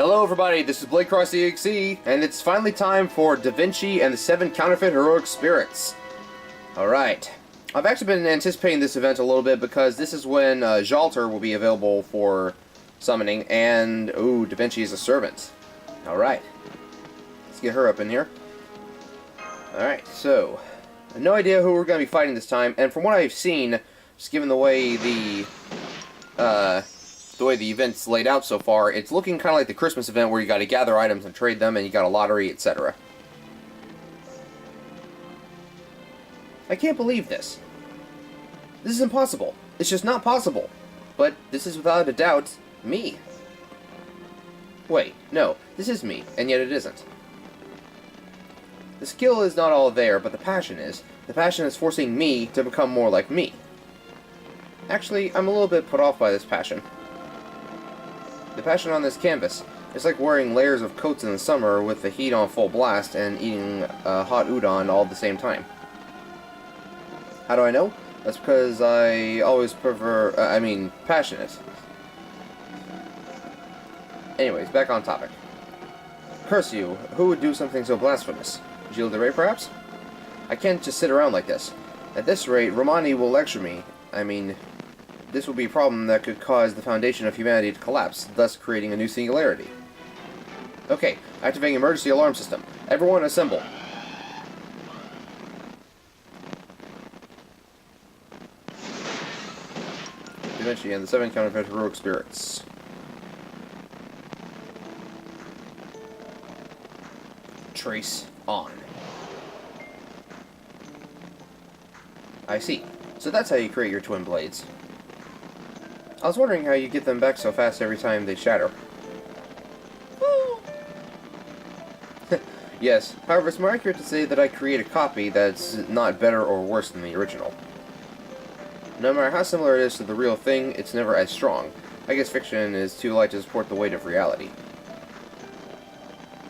Hello everybody, this is Blake Cross EXE, and it's finally time for Da Vinci and the 7 Counterfeit Heroic Spirits. Alright. I've actually been anticipating this event a little bit because this is when Jalter will be available for summoning, and, ooh, Da Vinci is a servant. Alright. Let's get her up in here. Alright, so, I have no idea who we're going to be fighting this time, and from what I've seen, just given the way the event's laid out so far, it's looking kind of like the Christmas event where you got to gather items and trade them, and you got a lottery, etc. I can't believe this. This is impossible. It's just not possible. But this is without a doubt me. Wait, no, this is me, and yet it isn't. The skill is not all there, but the passion is. The passion is forcing me to become more like me. Actually, I'm a little bit put off by this passion. The passion on this canvas. It's like wearing layers of coats in the summer with the heat on full blast and eating hot udon all at the same time. How do I know? That's because I always prefer, passionate. Anyways, back on topic. Curse you, who would do something so blasphemous? Gilles de Rais, perhaps? I can't just sit around like this. At this rate, Romani will lecture me. This will be a problem that could cause the foundation of humanity to collapse, thus creating a new singularity. Okay, activating emergency alarm system. Everyone assemble. Da Vinci and the 7 Counterfeit Heroic Spirits. Trace on. I see. So that's how you create your twin blades. I was wondering how you get them back so fast every time they shatter. Yes, however, it's more accurate to say that I create a copy that's not better or worse than the original. No matter how similar it is to the real thing, it's never as strong. I guess fiction is too light to support the weight of reality.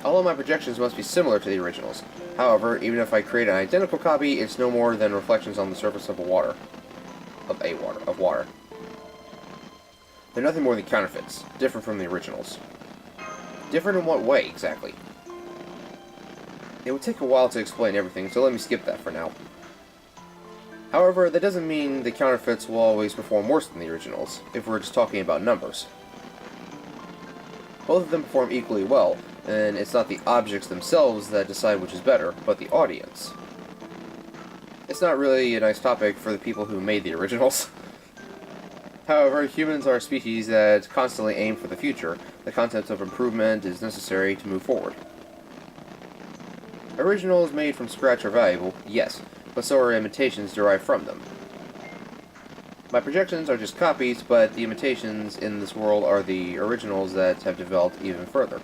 All of my projections must be similar to the originals. However, even if I create an identical copy, it's no more than reflections on the surface of water. They're nothing more than counterfeits, different from the originals. Different in what way, exactly? It would take a while to explain everything, so let me skip that for now. However, that doesn't mean the counterfeits will always perform worse than the originals, if we're just talking about numbers. Both of them perform equally well, and it's not the objects themselves that decide which is better, but the audience. It's not really a nice topic for the people who made the originals. However, humans are a species that constantly aim for the future. The concept of improvement is necessary to move forward. Originals made from scratch are valuable, yes, but so are imitations derived from them. My projections are just copies, but the imitations in this world are the originals that have developed even further.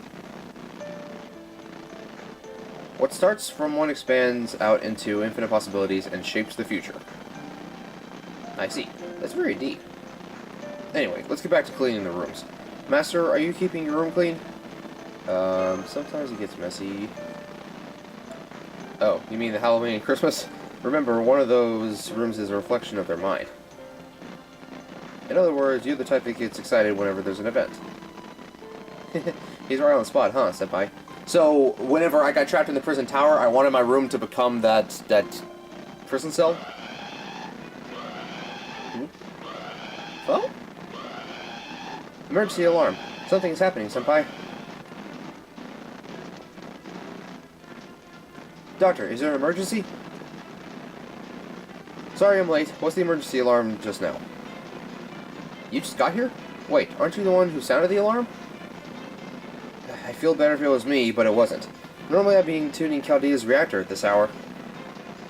What starts from one expands out into infinite possibilities and shapes the future. I see. That's very deep. Anyway, let's get back to cleaning the rooms. Master, are you keeping your room clean? Sometimes it gets messy. Oh, you mean the Halloween and Christmas? Remember, one of those rooms is a reflection of their mind. In other words, you're the type that gets excited whenever there's an event. He's right on the spot, huh, senpai? So, whenever I got trapped in the prison tower, I wanted my room to become that prison cell? Well? Emergency alarm. Something is happening, senpai. Doctor, is there an emergency? Sorry I'm late. What's the emergency alarm just now? You just got here? Wait, aren't you the one who sounded the alarm? I feel better if it was me, but it wasn't. Normally I'd be tuning Chaldea's reactor at this hour.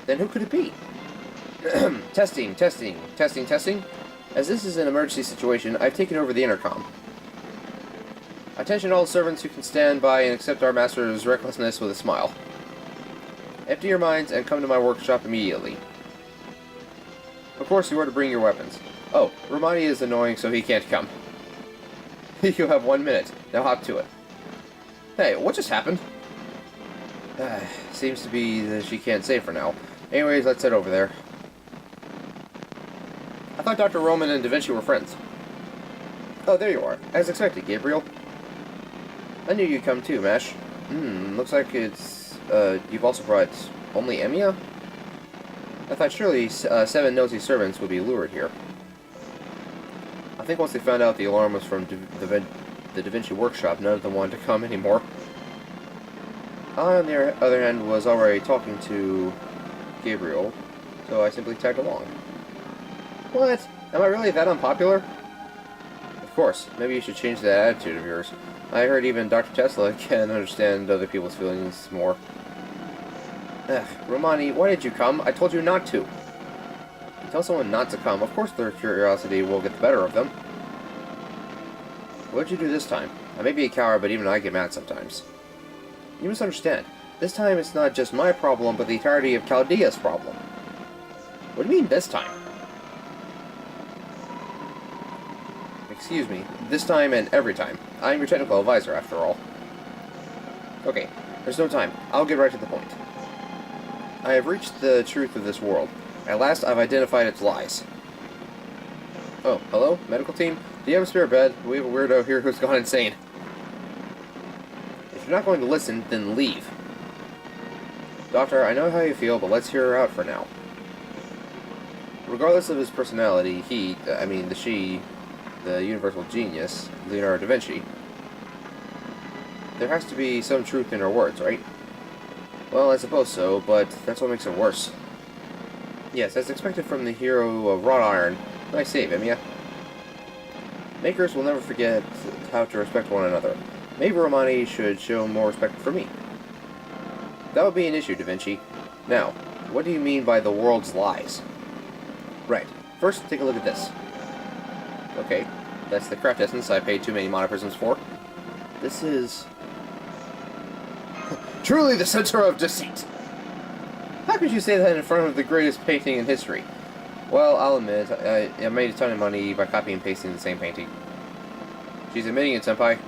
Then who could it be? Testing. As this is an emergency situation, I've taken over the intercom. Attention all servants who can stand by and accept our master's recklessness with a smile. Empty your minds and come to my workshop immediately. Of course you are to bring your weapons. Oh, Romani is annoying, so he can't come. You have 1 minute. Now hop to it. Hey, what just happened? Seems to be that she can't say for now. Anyways, let's head over there. I thought Dr. Roman and Da Vinci were friends. Oh, there you are. As expected, Gabriel. I knew you'd come too, Mash. Looks like it's, you've also brought only Emiya? I thought surely 7 nosy servants would be lured here. I think once they found out the alarm was from the Da Vinci workshop, none of them wanted to come anymore. I, on the other hand, was already talking to Gabriel, so I simply tagged along. What? Am I really that unpopular? Of course, maybe you should change that attitude of yours. I heard even Dr. Tesla can understand other people's feelings more. Ugh, Romani, why did you come? I told you not to. You tell someone not to come, of course their curiosity will get the better of them. What did you do this time? I may be a coward, but even I get mad sometimes. You misunderstand. This time it's not just my problem, but the entirety of Chaldea's problem. What do you mean, this time? Excuse me. This time and every time. I'm your technical advisor, after all. Okay, there's no time. I'll get right to the point. I have reached the truth of this world. At last, I've identified its lies. Oh, hello? Medical team? Do you have a spare bed? We have a weirdo here who's gone insane. If you're not going to listen, then leave. Doctor, I know how you feel, but let's hear her out for now. Regardless of his personality, the universal genius, Leonardo da Vinci, there has to be some truth in her words, right? Well, I suppose so, but that's what makes it worse. Yes, as expected from the hero of wrought iron. Nice save, Emiya. Makers will never forget how to respect one another. Maybe Romani should show more respect for me. That would be an issue, Da Vinci. Now, what do you mean by the world's lies? Right. First, take a look at this. Okay, that's the craft essence I paid too many monoprisms for. This is... truly the center of deceit! How could you say that in front of the greatest painting in history? Well, I'll admit, I made a ton of money by copying and pasting the same painting. She's admitting it, senpai.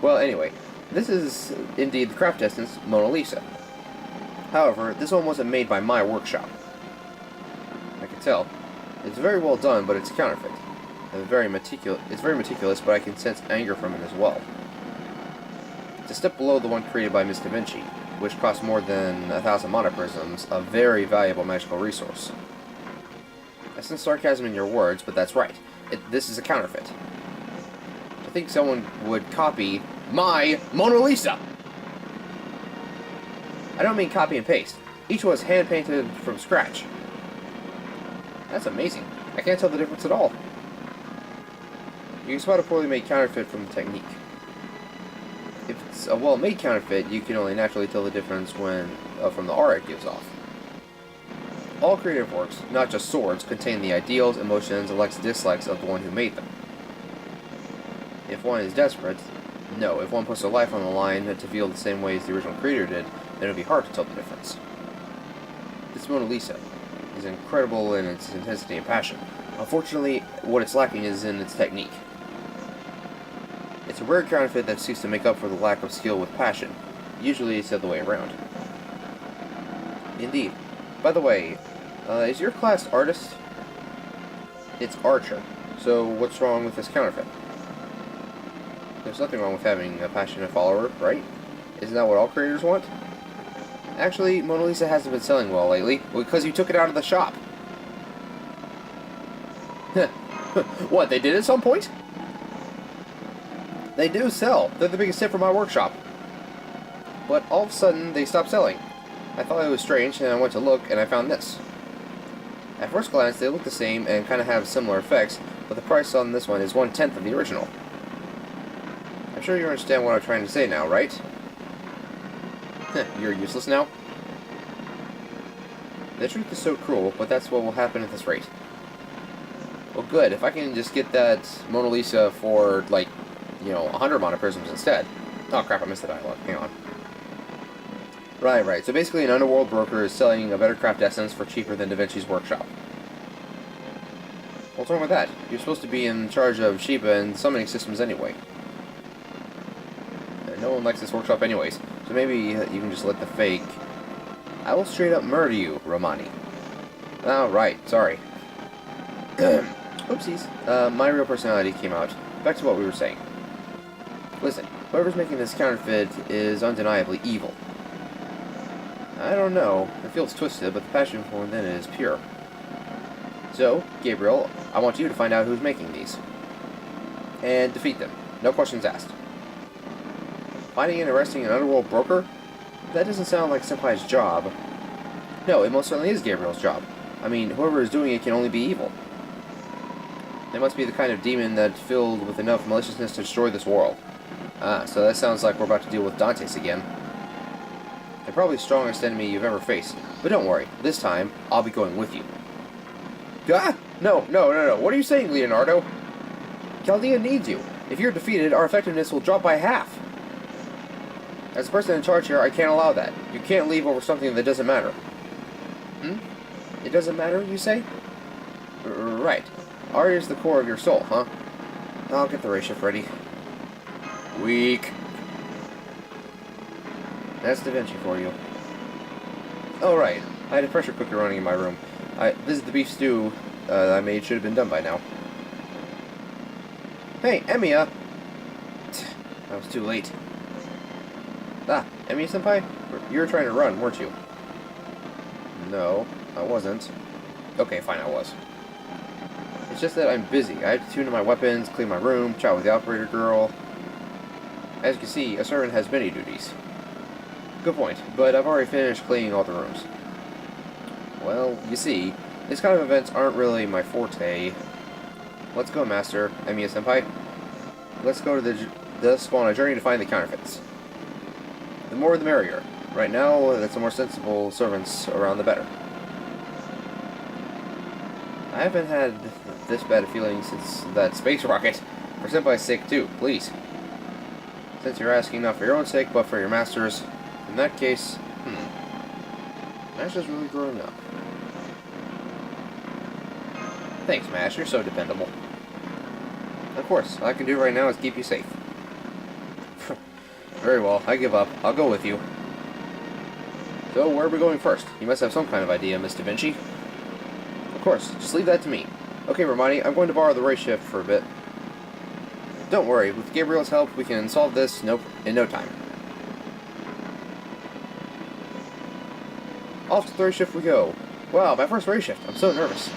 Well, anyway, this is indeed the craft essence Mona Lisa. However, this one wasn't made by my workshop. I can tell. It's very well done, but it's counterfeit. It's very meticulous, but I can sense anger from it as well. It's a step below the one created by Miss Da Vinci, which cost more than 1,000 monoprisms, a very valuable magical resource. I sense sarcasm in your words, but that's right. This is a counterfeit. I think someone would copy my Mona Lisa! I don't mean copy and paste. Each was hand-painted from scratch. That's amazing. I can't tell the difference at all. You can spot a poorly made counterfeit from the technique. If it's a well-made counterfeit, you can only naturally tell the difference from the aura it gives off. All creative works, not just swords, contain the ideals, emotions, and likes and dislikes of the one who made them. If one is desperate, no, if one puts their life on the line to feel the same way as the original creator did, then it would be hard to tell the difference. This Mona Lisa is incredible in its intensity and passion. Unfortunately, what it's lacking is in its technique. It's a rare counterfeit that seeks to make up for the lack of skill with passion. Usually it's the other way around. Indeed. By the way, is your class artist? It's archer. So what's wrong with this counterfeit? There's nothing wrong with having a passionate follower, right? Isn't that what all creators want? Actually, Mona Lisa hasn't been selling well lately, because you took it out of the shop. What, they did at some point? They do sell. They're the biggest hit from my workshop. But all of a sudden, they stopped selling. I thought it was strange, and I went to look, and I found this. At first glance, they look the same and kind of have similar effects, but the price on this one is 1/10 of the original. I'm sure you understand what I'm trying to say now, right? You're useless now? The truth is so cruel, but that's what will happen at this rate. Well, good. If I can just get that Mona Lisa for, like, 100 monoprisms instead. Oh, crap, I missed the dialogue. Hang on. Right. So basically, an underworld broker is selling a better craft essence for cheaper than Da Vinci's workshop. What's wrong with that? You're supposed to be in charge of Sheba and summoning systems anyway. And no one likes this workshop anyways, so maybe you can just let the fake... I will straight up murder you, Romani. Oh, right. Sorry. Oopsies. My real personality came out. Back to what we were saying. Listen, Whoever's making this counterfeit is undeniably evil. I don't know. It feels twisted, but the passion for within it is pure. So, Gabriel, I want you to find out who's making these. And defeat them. No questions asked. Finding and arresting an underworld broker? That doesn't sound like Senpai's job. No, it most certainly is Gabriel's job. I mean, whoever is doing it can only be evil. They must be the kind of demon that's filled with enough maliciousness to destroy this world. Ah, so that sounds like we're about to deal with Dantes again. They're probably the strongest enemy you've ever faced. But don't worry, this time, I'll be going with you. Ah! No. What are you saying, Leonardo? Chaldea needs you. If you're defeated, our effectiveness will drop by half. As the person in charge here, I can't allow that. You can't leave over something that doesn't matter. It doesn't matter, you say? Right. Art is the core of your soul, huh? I'll get the ray shift ready. Weak. That's Da Vinci for you. Oh, right. I had a pressure cooker running in my room. This is the beef stew I made. Should have been done by now. Hey, Emiya! I was too late. Ah, Emiya-senpai? You were trying to run, weren't you? No, I wasn't. Okay, fine, I was. It's just that I'm busy. I have to tune in my weapons, clean my room, chat with the operator girl. As you can see, a servant has many duties. Good point, but I've already finished cleaning all the rooms. Well, you see, these kind of events aren't really my forte. Let's go, Master, Emiya-senpai. Let's go to let's go on a journey to find the counterfeits. The more the merrier. Right now, that's the more sensible servants around, the better. I haven't had this bad a feeling since that space rocket. For Senpai's sake, too, please. Since you're asking not for your own sake, but for your master's, in that case, Master's really growing up. Thanks, Mash, you're so dependable. Of course, all I can do right now is keep you safe. Very well, I give up. I'll go with you. So, where are we going first? You must have some kind of idea, Miss Da Vinci. Of course, just leave that to me. Okay, Romani, I'm going to borrow the ray shift for a bit. Don't worry, with Gabriel's help, we can solve this in no time. Off to the ray shift we go. Wow, my first ray shift. I'm so nervous.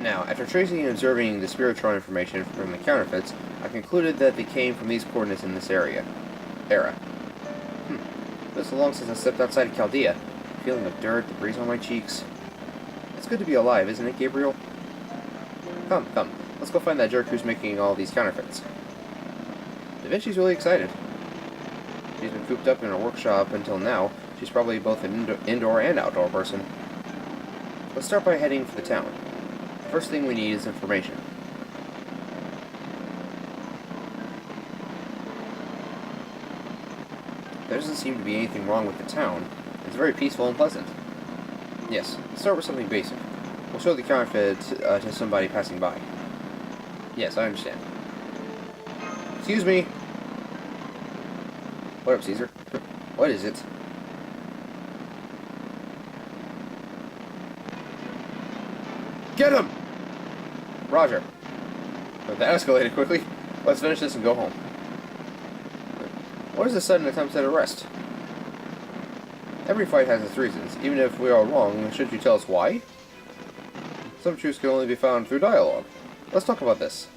Now, after tracing and observing the Spiritron information from the counterfeits, I concluded that they came from these coordinates in this era. It's been so long since I stepped outside of Chaldea. Feeling the dirt, the breeze on my cheeks. It's good to be alive, isn't it, Gabriel? Come. Let's go find that jerk who's making all these counterfeits. Da Vinci's really excited. She's been cooped up in her workshop until now. She's probably both an indoor and outdoor person. Let's start by heading for the town. First thing we need is information. There doesn't seem to be anything wrong with the town. It's very peaceful and pleasant. Yes, let's start with something basic. We'll show the counterfeit to somebody passing by. Yes, I understand. Excuse me! What up, Caesar? What is it? Get him! Roger. But that escalated quickly. Let's finish this and go home. What is the sudden attempt at arrest? Every fight has its reasons. Even if we are wrong, shouldn't you tell us why? Some truths can only be found through dialogue. Let's talk about this.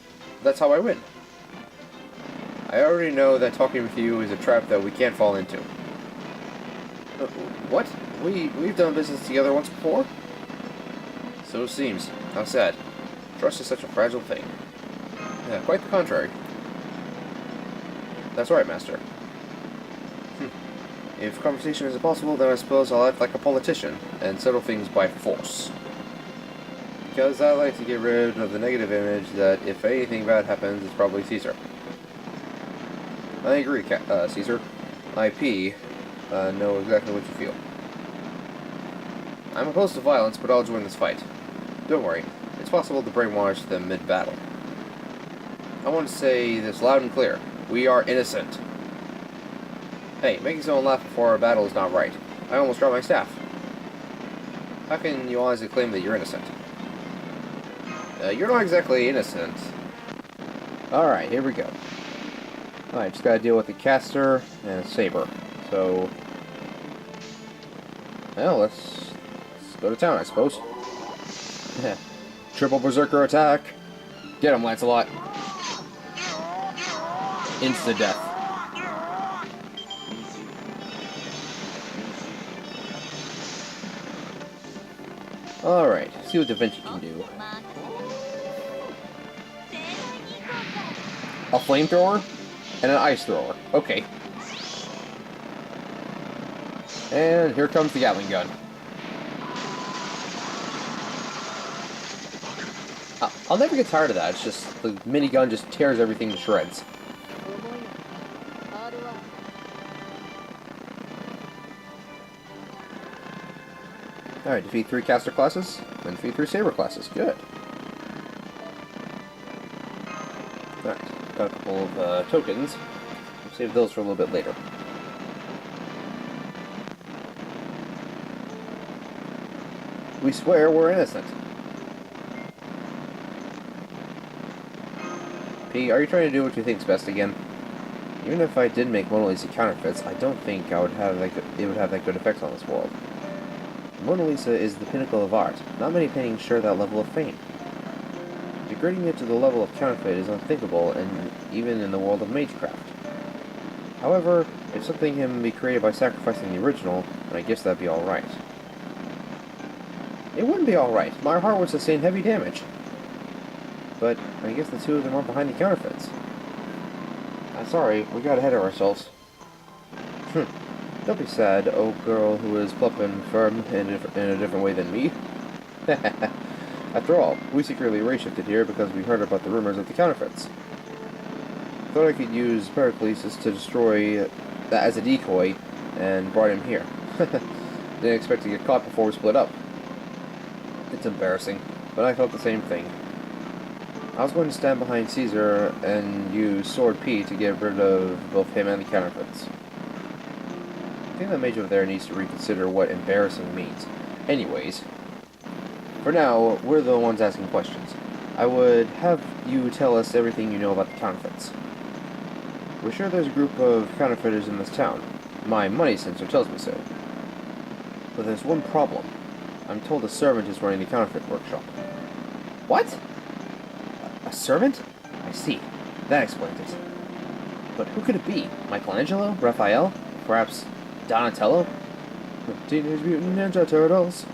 That's how I win. I already know that talking with you is a trap that we can't fall into. What? We've done business together once before? So it seems. How sad. Trust is such a fragile thing. Yeah, quite the contrary. That's right, Master. If conversation isn't possible, then I suppose I'll act like a politician and settle things by force. Because I like to get rid of the negative image that if anything bad happens, it's probably Caesar. I agree, Caesar. IP, know exactly what you feel. I'm opposed to violence, but I'll join this fight. Don't worry, it's possible to brainwash them mid-battle. I want to say this loud and clear. We are innocent. Hey, making someone laugh before a battle is not right. I almost dropped my staff. How can you honestly claim that you're innocent? You're not exactly innocent. Alright, here we go. Alright, just gotta deal with the caster and a saber. So... well, let's go to town, I suppose. Triple Berserker attack! Get him, Lancelot! Insta-death. Alright, see what Vinci can do. A flamethrower? And an ice thrower. Okay. And here comes the Gatling gun. I'll never get tired of that. It's just, the minigun just tears everything to shreds. Alright, defeat 3 caster classes, and defeat 3 saber classes. Good. Alright, got a couple of tokens. We'll save those for a little bit later. We swear we're innocent. P, are you trying to do what you think's best again? Even if I did make Mona Lisa counterfeits, I don't think it would have that good effects on this world. Mona Lisa is the pinnacle of art. Not many paintings share that level of fame. Degrading it to the level of counterfeit is unthinkable, and even in the world of magecraft. However, if something can be created by sacrificing the original, then I guess that'd be alright. It wouldn't be alright. My heart would sustain heavy damage. But I guess the two of them are behind the counterfeits. I'm sorry, we got ahead of ourselves. Don't be sad, oh girl who is plump and firm in a different way than me. After all, we secretly race-shifted here because we heard about the rumors of the counterfeits. Thought I could use Pericles to destroy that as a decoy, and brought him here. Didn't expect to get caught before we split up. It's embarrassing, but I felt the same thing. I was going to stand behind Caesar and use Sword P to get rid of both him and the counterfeits. I think that mage over there needs to reconsider what embarrassing means. Anyways, for now, we're the ones asking questions. I would have you tell us everything you know about the counterfeits. We're sure there's a group of counterfeiters in this town. My money sensor tells me so. But there's one problem. I'm told a servant is running the counterfeit workshop. What? A servant? I see. That explains it. But who could it be? Michelangelo? Raphael? Perhaps Donatello? Teenage Mutant Ninja Turtles?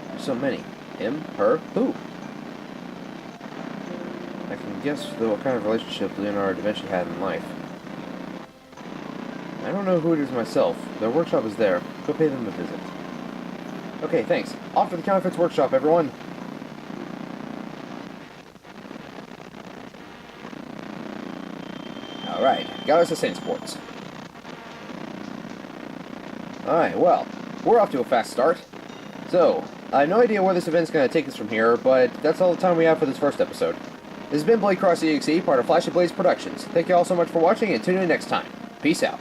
There's so many. Him? Her? Who? I can guess what kind of relationship Leonardo da Vinci had in life. I don't know who it is myself. Their workshop is there. Go pay them a visit. Okay, thanks. Off to the Counterfeit's workshop, everyone! Alright, got us a Saint Sports. Alright, well, we're off to a fast start. So, I have no idea where this event's going to take us from here, but that's all the time we have for this first episode. This has been Blade Cross EXE, part of Flash and Blaze Productions. Thank you all so much for watching, and tune in next time. Peace out.